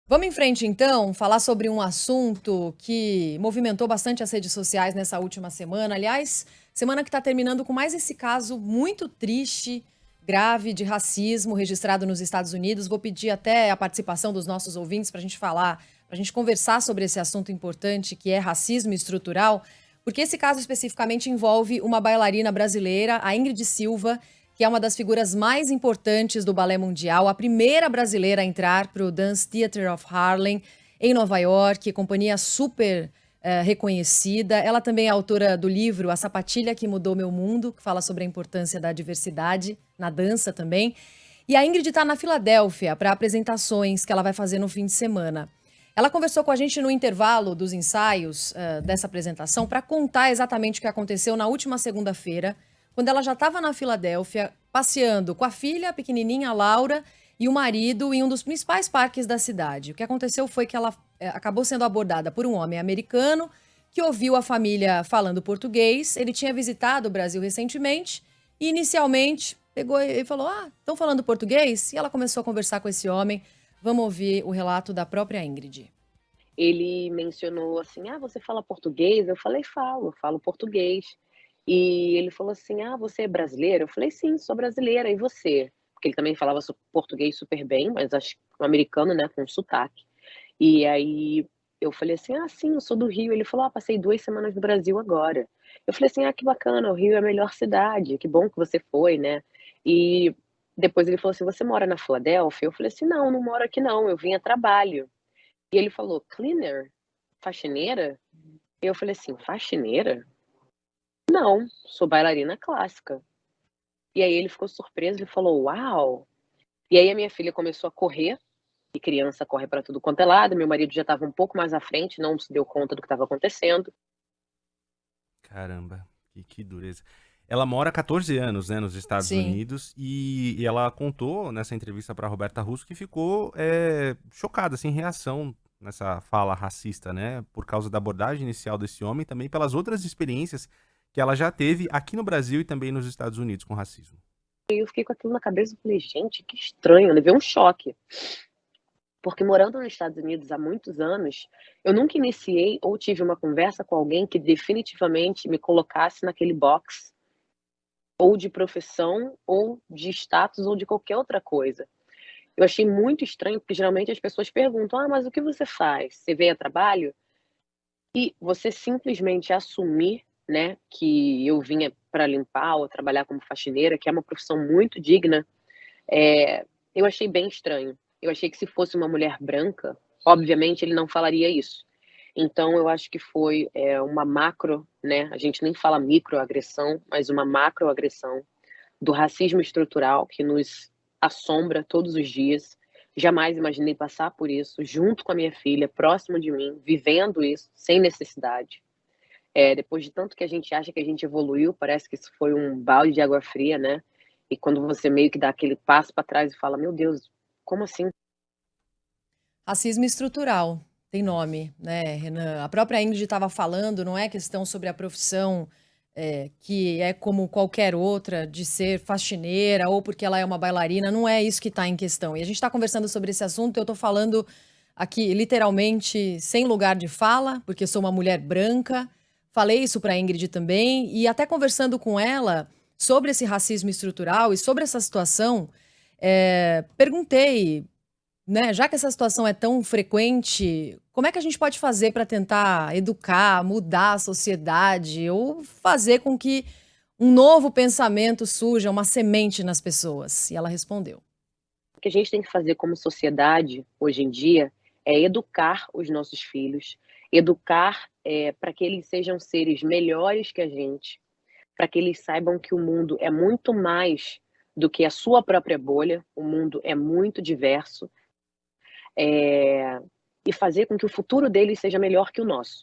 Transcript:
Vamos em frente, então, falar sobre um assunto que movimentou bastante as redes sociais nessa última semana. Aliás, semana que está terminando com mais esse caso muito triste, grave, de racismo registrado nos Estados Unidos. Vou pedir até a participação dos nossos ouvintes para a gente falar, para a gente conversar sobre esse assunto importante que é racismo estrutural, porque esse caso especificamente envolve uma bailarina brasileira, a Ingrid Silva, que é uma das figuras mais importantes do balé mundial, a primeira brasileira a entrar para o Dance Theatre of Harlem, em Nova York, companhia super reconhecida. Ela também é autora do livro A Sapatilha que Mudou Meu Mundo, que fala sobre a importância da diversidade na dança também. E a Ingrid está na Filadélfia para apresentações que ela vai fazer no fim de semana. Ela conversou com a gente no intervalo dos ensaios dessa apresentação para contar exatamente o que aconteceu na última segunda-feira, quando ela já estava na Filadélfia, passeando com a filha, a pequenininha Laura, e o marido em um dos principais parques da cidade. O que aconteceu foi que ela acabou sendo abordada por um homem americano que ouviu a família falando português. Ele tinha visitado o Brasil recentemente e, inicialmente, pegou e falou: "Ah, estão falando português?" E ela começou a conversar com esse homem. Vamos ouvir o relato da própria Ingrid. Ele mencionou assim: "Ah, você fala português?" Eu falei: falo português". E ele falou assim: "Ah, você é brasileira?" Eu falei: "Sim, sou brasileira, e você?" Porque ele também falava português super bem, mas acho que um americano, né, com sotaque. E aí eu falei assim: "Ah, sim, eu sou do Rio". Ele falou: "Ah, passei 2 semanas no Brasil agora". Eu falei assim: "Ah, que bacana, o Rio é a melhor cidade, que bom que você foi, né". E depois ele falou assim: "Você mora na Filadélfia?" Eu falei assim: "Não, não moro aqui não, eu vim a trabalho". E ele falou: "Cleaner? Faxineira?" Eu falei assim: "Faxineira? Não, sou bailarina clássica". E aí ele ficou surpreso, ele falou: "Uau!". E aí a minha filha começou a correr, e criança corre pra tudo quanto é lado, meu marido já estava um pouco mais à frente, não se deu conta do que estava acontecendo. Caramba, que dureza. Ela mora há 14 anos, né, nos Estados Sim. Unidos e ela contou nessa entrevista pra Roberta Russo que ficou, chocada, sem reação nessa fala racista, né, por causa da abordagem inicial desse homem e também pelas outras experiências que ela já teve aqui no Brasil e também nos Estados Unidos com racismo. E eu fiquei com aquilo na cabeça e falei: "Gente, que estranho", levei um choque. Porque morando nos Estados Unidos há muitos anos, eu nunca iniciei ou tive uma conversa com alguém que definitivamente me colocasse naquele box, ou de profissão, ou de status, ou de qualquer outra coisa. Eu achei muito estranho, porque geralmente as pessoas perguntam: "Ah, mas o que você faz? Você veio a trabalho?". E você simplesmente assumir, né, que eu vinha para limpar ou trabalhar como faxineira, que é uma profissão muito digna, eu achei bem estranho. Eu achei que se fosse uma mulher branca, obviamente ele não falaria isso. Então eu acho que foi, uma macro, né, a gente nem fala microagressão, mas uma macroagressão do racismo estrutural que nos assombra todos os dias. Jamais imaginei passar por isso junto com a minha filha, próximo de mim, vivendo isso sem necessidade. Depois de tanto que a gente acha que a gente evoluiu, parece que isso foi um balde de água fria, né. E quando você meio que dá aquele passo para trás e fala: "Meu Deus, como assim?". Racismo estrutural, tem nome, né, Renan? A própria Ingrid estava falando, não é questão sobre a profissão, que é como qualquer outra, de ser faxineira ou porque ela é uma bailarina, não é isso que está em questão. E a gente está conversando sobre esse assunto, eu estou falando aqui literalmente sem lugar de fala, porque sou uma mulher branca. Falei isso para a Ingrid também, e até conversando com ela sobre esse racismo estrutural e sobre essa situação, perguntei, né, já que essa situação é tão frequente, como é que a gente pode fazer para tentar educar, mudar a sociedade ou fazer com que um novo pensamento surja, uma semente nas pessoas? E ela respondeu. O que a gente tem que fazer como sociedade, hoje em dia, é educar os nossos filhos, educar, para que eles sejam seres melhores que a gente, para que eles saibam que o mundo é muito mais do que a sua própria bolha, o mundo é muito diverso, eh, e fazer com que o futuro deles seja melhor que o nosso.